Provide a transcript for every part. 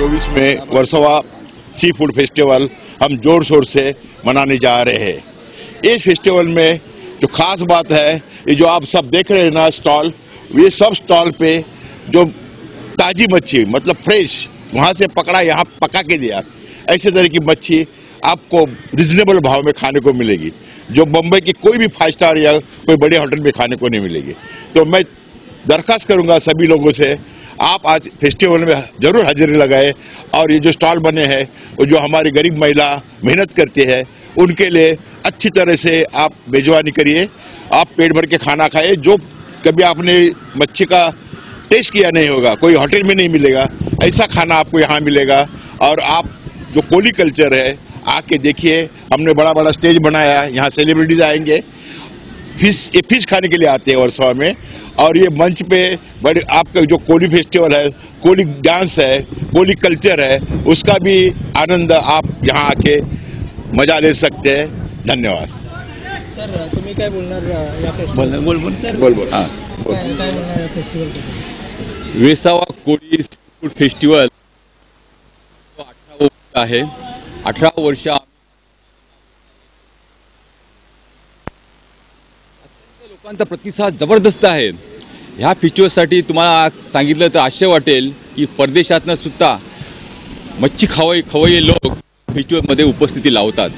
2024 में Versova sea food festival हम जोर शोर से मनाने जा रहे हैं। इस फेस्टिवल में जो खास बात है, ये जो आप सब देख रहे हैं ना स्टॉल, ये सब स्टॉल पे जो ताजी मच्छी मतलब फ्रेश वहाँ से पकड़ा यहाँ पका के दिया, ऐसे तरह की मच्छी आपको रिजनेबल भाव में खाने को मिलेगी, जो बम्बई की कोई भी 5 स्टार या कोई बड़े होटल में खाने को नहीं मिलेगी। तो मैं दरख्वास्त करूंगा सभी लोगों से, आप आज फेस्टिवल में जरूर हाजिरी लगाए और ये जो स्टॉल बने हैं वो जो हमारी गरीब महिला मेहनत करती है उनके लिए अच्छी तरह से आप मेजबानी करिए, आप पेट भर के खाना खाए। जो कभी आपने मच्छी का टेस्ट किया नहीं होगा, कोई होटल में नहीं मिलेगा, ऐसा खाना आपको यहाँ मिलेगा। और आप जो कोली कल्चर है आके देखिए, हमने बड़ा बड़ा स्टेज बनाया, यहाँ सेलिब्रिटीज आएंगे, फिश खाने के लिए आते हैं वर्सोवा में। और ये मंच पे बड़े आपका जो कोली फेस्टिवल है, कोली डांस है, कोली कल्चर है, उसका भी आनंद आप यहाँ आके मजा ले सकते हैं। धन्यवाद। सर तुम्ही काय बोलणार या फेस्टिवल? बोल काय बोलणार या फेस्टिवल बद्दल? वेसावा कोळी फूड फेस्टिवल 18 वर्ष आहे। 18 वर्ष लोकांचा प्रतिसाद जबरदस्त आहे। ह्या फेस्टिवलसाठी तुम्हाला सांगितलं तर आश्चर्य वाटेल की परदेशातनं सुद्धा मच्छी खवय्ये लोक फेस्टिवलमध्ये उपस्थिती लावतात।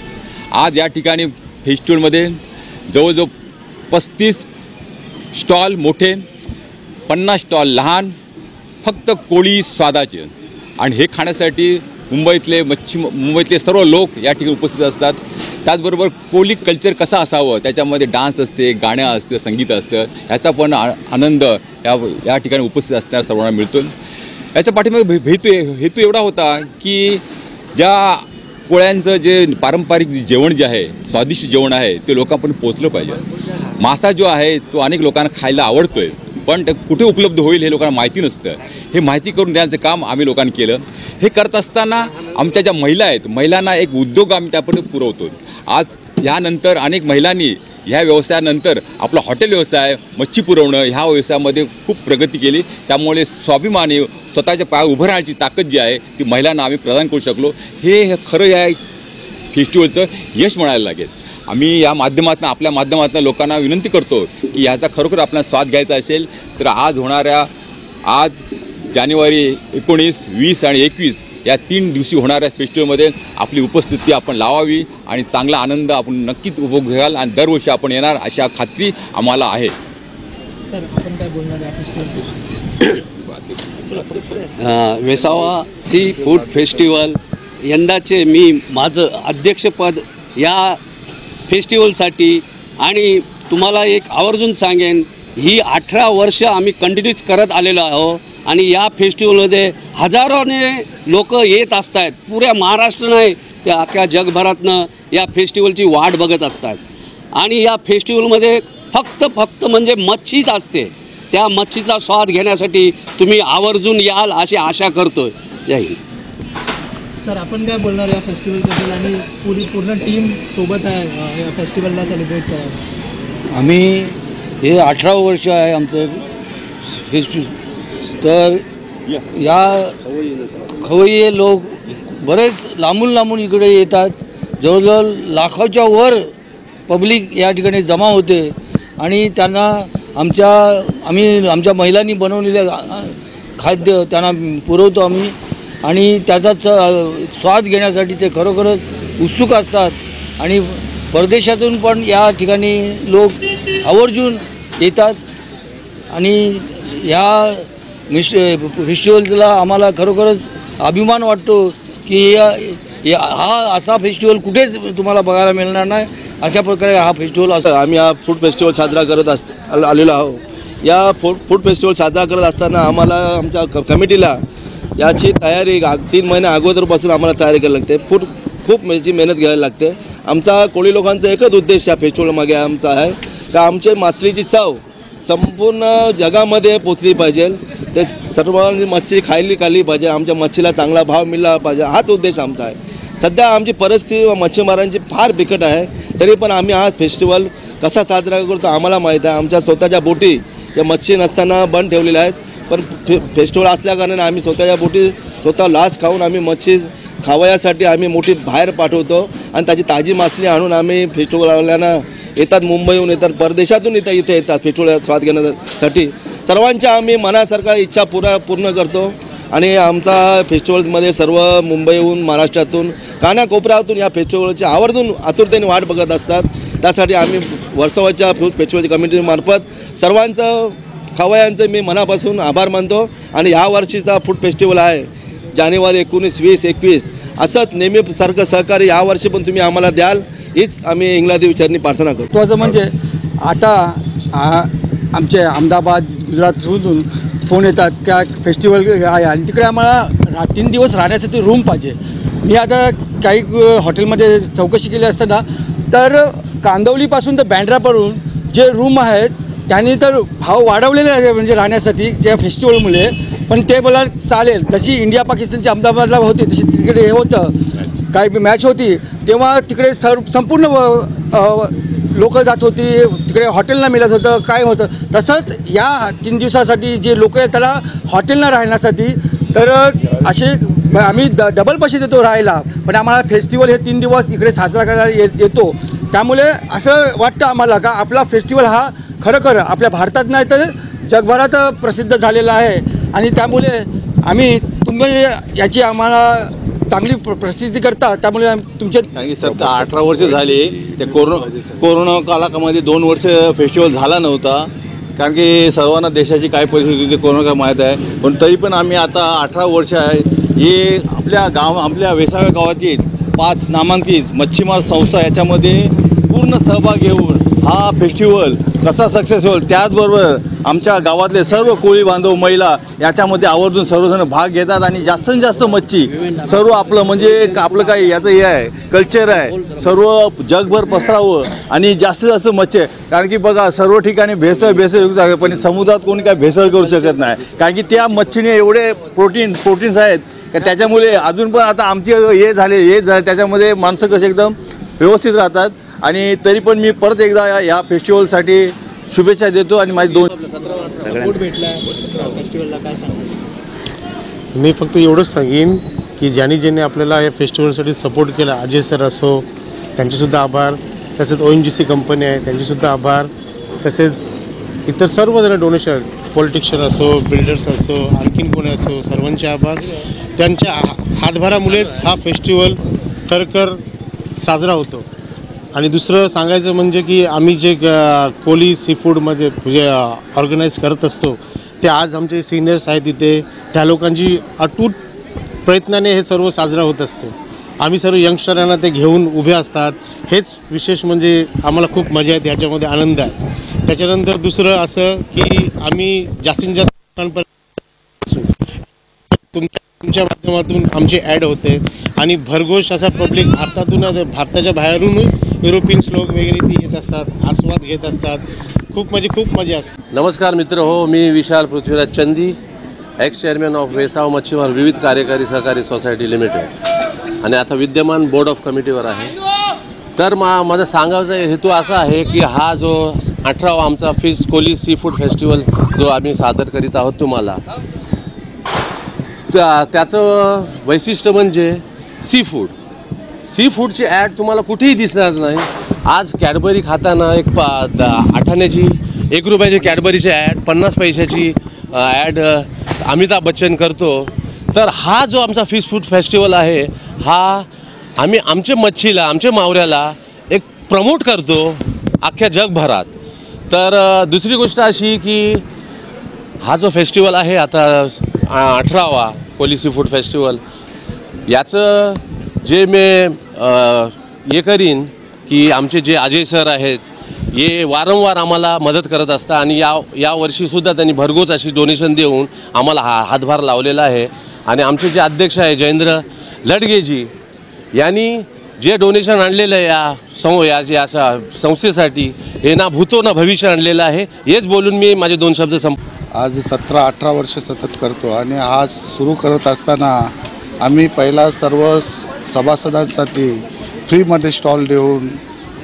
आज या ठिकाणी फेस्टिवलमध्ये जवळजवळ 35 स्टॉल मोठे, 50 स्टॉल लहान, फक्त कोळी स्वादाचे, आणि हे खाण्यासाठी मुंबईतले सर्व लोक या ठिकाणी उपस्थित असतात। त्याचबरोबर कोली कल्चर कसा असावं, त्याच्यामध्ये डान्स असते, गाणं असतं, संगीत असतं, याचा पण आनंद या ठिकाणी उपस्थित असणाऱ्या सर्वांना मिळतो। याच्या पाठीमागे हेतू एवढा होता की ज्या कोळ्यांचं जे पारंपरिक जेवण जे आहे, स्वादिष्ट जेवण आहे, ते लोकांपर्यंत पोहोचलं पाहिजे। मासा जो आहे तो अनेक लोकांना खायला आवडतोय, पण ते कुठे उपलब्ध होईल हे लोकांना माहिती नसतं। हे माहिती करून द्यायचं काम आम्ही लोकांनी केलं। हे करत असताना आमच्या ज्या महिला आहेत, महिलांना एक उद्योग आम्ही त्यापर्यंत पुरवतो। आज यानंतर अनेक महिलांनी ह्या व्यवसायानंतर आपला हॉटेल व्यवसाय, मच्छी पुरवणं ह्या व्यवसायामध्ये खूप प्रगती केली। त्यामुळे स्वाभिमानी स्वतःच्या पायावर उभं राहण्याची ताकद जी आहे ती महिलांना आम्ही प्रदान करू शकलो। हे खरं या फेस्टिवलचं यश म्हणायला लागेल। आम्ही या माध्यमातून, आपल्या माध्यमातून लोकांना विनंती करतो की याचा खरोखर आपल्याला स्वाद घ्यायचा असेल तर आज जानेवारी 19, 20 आणि 21 या 3 दिवशी होणाऱ्या फेस्टिवलमध्ये आपली उपस्थिती आपण लावावी आणि चांगला आनंद आपण नक्कीच उपभोग घ्याल आणि दरवर्षी आपण येणार अशा खात्री आम्हाला आहे। सर आपण काय बोलणार या फेस्टिवल? वेसावा सी फूड फेस्टिवल यंदाचे मी माझं अध्यक्षपद या फेस्टिवलसाठी, आणि तुम्हाला एक आवर्जून सांगेन, ही 18 वर्ष आम्ही कंटिन्यूच करत आलेलो आहोत आणि या फेस्टिवलमध्ये हजारोने लोक येत असतात। पुऱ्या महाराष्ट्र नाही तर अख्ख्या जगभरातनं या फेस्टिवलची वाट बघत असतात। आणि या फेस्टिवलमध्ये फक्त म्हणजे मच्छीच असते। त्या मच्छीचा स्वाद घेण्यासाठी तुम्ही आवर्जून याल अशी आशा करतोय। जय हिंद। सर आपण काय बोलणार या फेस्टिवलबद्दल आणि पूर्ण टीम सोबत आहे या फेस्टिवलला सेलिब्रेट करायला? आम्ही हे 18 वर्ष आहे आमचं फेस्टिवल, तर या खवय्ये लोक बरेच लांबून इकडे येतात। जवळजवळ लाखोच्या वर पब्लिक या ठिकाणी जमा होते आणि त्यांना आमच्या महिलांनी बनवलेलं खाद्य त्यांना पुरवतो आम्ही, आणि त्याचा स्वाद घेण्यासाठी ते खरोखरच उत्सुक असतात। आणि परदेशातून पण या ठिकाणी लोक आवर्जून येतात आणि या फेस्टिवलला आम्हाला खरोखरच अभिमान वाटतो की हा असा फेस्टिवल कुठेच तुम्हाला बघायला मिळणार नाही। अशा प्रकारे हा फेस्टिवल असतो। आम्ही हा फूड फेस्टिवल साजरा करत आलेलो आहोत। या फूड फेस्टिवल साजरा करत असताना आम्हाला आमच्या कमिटीला याची तयारी 3 महिने अगोदरपासून आम्हाला तयारी करायला लागते। खूप याची मेहनत घ्यायला लागते। आमचा कोळी लोकांचा एकच उद्देश या फेस्टिवलमागे आमचा आहे का आमचे मासळीची चव संपूर्ण जगामध्ये पोचली पाहिजे, ते सर्वांनी मच्छी खाल्ली पाहिजे, आमच्या मच्छीला चांगला भाव मिळाला पाहिजे, हाच उद्देश आमचा आहे। सध्या आमची परिस्थिती व मच्छीमारांची फार बिकट आहे, तरी पण आम्ही हा फेस्टिवल कसा साजरा करतो आम्हाला माहीत आहे। आमच्या स्वतःच्या बोटी या मच्छी नसताना बंद ठेवलेल्या आहेत, पण फेस्टिवल असल्याकारणाने आम्ही स्वतःच्या बोटी स्वतः लाच खाऊन आम्ही मच्छी खावयासाठी आम्ही मोठी बाहेर पाठवतो आणि त्याची ताजी मासळी आणून आम्ही फेस्टिवलवाल्यांना येतात, मुंबईहून येतात, परदेशातून इथे येतात फेस्टिवल स्वाद घेण्यासाठी. सर्वांच्या आम्ही मनासारखा इच्छा पूर्ण करतो आणि आमचा फेस्टिवलमध्ये सर्व मुंबईहून महाराष्ट्रातून कानाकोपऱ्यातून या फेस्टिवलची आवर्जून आतुरतेने वाट बघत असतात. त्यासाठी आम्ही वर्सोवाच्या फूड फेस्टिवलच्या कमिटीमार्फत सर्वांचं खवय्यांचं मी मनापासून आभार मानतो. आणि ह्या वर्षीचा फूड फेस्टिवल आहे जानेवारी 19, 20, 21 असंच नेहमीसारखं सहकार्य यावर्षी पण तुम्ही आम्हाला द्याल हीच आम्ही इंग्लादी विचारणी प्रार्थना करतो. महत्त्वाचं म्हणजे आता आमचे अहमदाबाद गुजरातमधून फोन येतात का फेस्टिवल आहे आणि तिकडे आम्हाला 3 दिवस राहण्यासाठी रूम पाहिजे. मी आता काही हॉटेलमध्ये चौकशी केली असताना तर कांदवलीपासून तर बँड्रापर्यंत जे रूम आहेत त्यांनी तर भाव वाढवलेले आहे म्हणजे राहण्यासाठी त्या फेस्टिवलमुळे. पण ते मला चालेल, जशी इंडिया पाकिस्तानची अहमदाबादला होती तशी तिकडे हे होतं, काही मॅच होती तेव्हा तिकडे संपूर्ण लोक जात होती, तिकडे हॉटेलला मिळत होतं, काय होतं. तसंच या 3 दिवसासाठी जे लोक आहेत त्याला हॉटेलला राहण्यासाठी तर असे आम्ही डबल पैसे देतो राहायला, पण आम्हाला फेस्टिवल हे 3 दिवस इकडे साजरा करायला येतो. त्यामुळे असं वाटतं आम्हाला का आपला फेस्टिवल हा खरोखर आपल्या भारतात नाही तर जगभरात प्रसिद्ध झालेला आहे. आणि त्यामुळे आम्ही तुम्ही याची आम्हाला चांगली प्रसिद्धी करता. त्यामुळे तुमचे कारण की 18 वर्ष झाली ते कोरोना काळामध्ये 2 वर्ष फेस्टिवल झाला नव्हता, कारण की सर्वांना देशाची काय परिस्थिती होती कोरोना काय माहीत आहे. पण तरी पण आम्ही आता 18 वर्ष आहे हे आपल्या वेसाव्या गावातील 5 नामांकित मच्छीमार संस्था याच्यामध्ये पूर्ण सहभाग घेऊन हा फेस्टिवल कसा सक्सेस होईल, त्याचबरोबर आमच्या गावातले सर्व कोळी बांधव महिला याच्यामध्ये आवर्जून सर्वजण भाग घेतात आणि जास्तीत जास्त मच्छी सर्व आपलं म्हणजे आपलं काही याचं हे आहे कल्चर आहे सर्व जगभर पसरावं आणि जास्तीत जास्त मच्छी. कारण की बघा सर्व ठिकाणी भेसळयुक्त आहे, पण समुद्रात कोणी काय भेसळ करू शकत नाही, कारण की त्या मच्छीने एवढे प्रोटीन्स आहेत की त्याच्यामुळे अजून पण आता आमची हे झाले त्याच्यामध्ये माणसं कसे एकदम व्यवस्थित राहतात. आणि तरी पण मी परत एकदा या फेस्टिवलसाठी शुभेच्छा देतो. आणि माझे 2 सपोर्ट भेटला फेस्टिवलला काय सांगतो? मी फक्त एवढंच सांगेन की ज्यांनी आपल्याला या फेस्टिवलसाठी सपोर्ट केला, अजय सर असो त्यांचेसुद्धा आभार, तसेच ONGC कंपनी आहे त्यांचेसुद्धा आभार, तसेच इतर सर्वजण डोनेशन पॉलिटिशियन असो बिल्डर्स असो आणखीन कोणी असो सर्वांचे आभार. त्यांच्या हातभारामुळेच हा फेस्टिवल खरखर साजरा होतो. आणि दुसरं सांगायचं म्हणजे की आम्ही जे कोली सी फूडमध्ये जे ऑर्गनाईज करत असतो ते आज आमचे सिनियर्स आहेत तिथे त्या लोकांची अटूट प्रयत्नाने हे सर्व साजरा होत असते. आम्ही सर्व यंगस्टरांना ते घेऊन उभे असतात. हेच विशेष म्हणजे आम्हाला खूप मजा येते, याच्यामध्ये आनंद आहे. त्याच्यानंतर दुसरं असं की आम्ही जास्तीत जास्त लोकांपर्यंत तुमच्या माध्यमातून आमची ॲड होते आणि भरघोष असा पब्लिक भारताच्या बाहेरून युरोपियन लोक वगैरे ती येत असतात, आस्वाद घेत असतात. खूप मजा असते. नमस्कार मित्र हो, मी विशाल पृथ्वीराज चंदी, एक्स चेअरमॅन ऑफ वेसाव मच्छीमार विविध कार्यकारी सहकारी सोसायटी लिमिटेड आणि आता विद्यमान बोर्ड ऑफ कमिटीवर आहे. तर माझा सांगायचा हेतू असा आहे की हा जो 18वा आमचा कोली सी फूड फेस्टिवल जो आम्ही सादर करीत आहोत तुम्हाला, त्याचं वैशिष्ट्य म्हणजे सी फूडची ॲड तुम्हाला कुठेही दिसणार नाही. आज कॅडबरी खाताना एक 8 1 रुपयाची कॅडबरीची ॲड 50 पैशाची ॲड अमिताभ बच्चन करतो. तर हा जो आमचा फिश फूड फेस्टिवल आहे हा आम्ही आमच्या मच्छीला आमच्या मावऱ्याला एक प्रमोट करतो अख्ख्या जगभरात. तर दुसरी गोष्ट अशी की हा जो फेस्टिवल आहे आता 18वा कोली सी फूड फेस्टिवल, याचं जे मी हे करीन की आमचे जे अजय सर आहेत हे वारंवार आम्हाला मदत करत असतात आणि या वर्षीसुद्धा त्यांनी भरघोस अशी डोनेशन देऊन आम्हाला हातभार लावलेला आहे. आणि आमचे जे अध्यक्ष आहे जयेंद्र लडगेजी यांनी जे डोनेशन आणलेलं आहे या संस्थेसाठी हे ना भूतो ना भविष्य आणलेलं आहे. हेच बोलून मी माझे 2 शब्द आज 17-18 वर्ष सतत करतो आणि आज सुरू करत असताना आम्ही पहिला सर्व सभासदांसाठी फ्रीमध्ये स्टॉल देऊन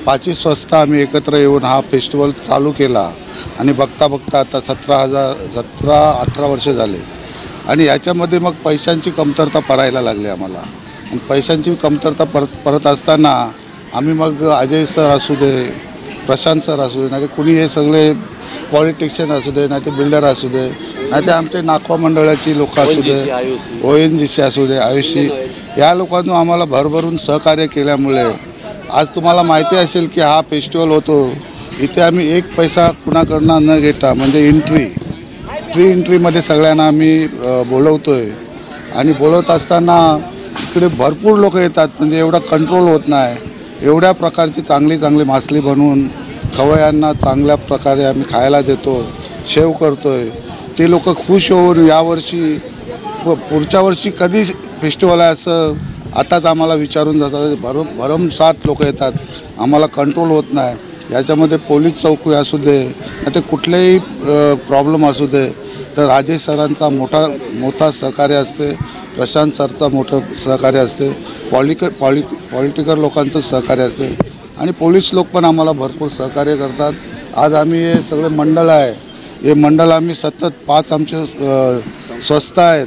25 वाजता आम्ही एकत्र येऊन हा फेस्टिवल चालू केला आणि बघता आता 17-18 वर्ष झाले आणि याच्यामध्ये मग पैशांची कमतरता पडायला लागली आम्हाला. आणि पैशांची कमतरता परत असताना आम्ही मग अजय सर असू दे, प्रशांत सर असू दे, नाही ते कुणी हे सगळे पॉलिटिशियन असू दे, नाही ते बिल्डर असू दे, नाही ते आमचे नाखवा मंडळाची लोक असू दे, ONGC असू दे, आयुषी, या लोकांनी आम्हाला भरभरून सहकार्य केल्यामुळे आज तुम्हाला माहिती असेल की हा फेस्टिवल होतो. इथे आम्ही एक पैसा कुणाकडनं न घेता म्हणजे फ्री एंट्रीमध्ये सगळ्यांना आम्ही बोलवतो आहे. आणि बोलवत असताना इकडे भरपूर लोक येतात, म्हणजे एवढा कंट्रोल होत नाही. एवढ्या प्रकारची चांगली मासली बनवून खवय्यांना चांगल्या प्रकारे आम्ही खायला देतो, शेव करतो आहे. ते लोक खुश होऊन यावर्षी पुढच्या वर्षी कधी फेस्टिवल आहे असं आताच आम्हाला विचारून जातात. भरमसाठ लोक येतात, आम्हाला कंट्रोल होत नाही. याच्यामध्ये पोलीस चौकी असू दे, नाही ते कुठलेही प्रॉब्लेम असू दे, तर राजेश सरांचा मोठा सहकार्य असते, प्रशांत सरचा मोठं सहकार्य असते, पॉलिटिकल लोकांचं सहकार्य असते आणि पोलीस लोक पण आम्हाला भरपूर सहकार्य करतात. आज आम्ही हे सगळे मंडळ आहे, हे मंडळ आम्ही सतत 5 आमचे संस्था आहेत,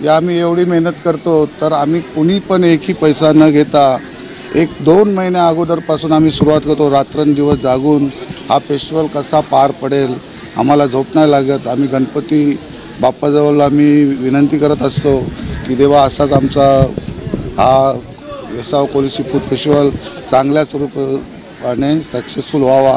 या आम्ही एवढी मेहनत करतो. तर आम्ही कुणी पण एकही पैसा न घेता 1-2 महिन्या अगोदरपासून आम्ही सुरुवात करतो. रात्रंदिवस जागून हा फेस्टिवल कसा पार पडेल, आम्हाला झोप नाही लागत. आम्ही गणपती बाप्पाजवळ आम्ही विनंती करत असतो की देवा असाच आमचा हा वेसाव कोळी सी फूड फेस्टिवल चांगल्या स्वरूपाने सक्सेसफुल व्हावा.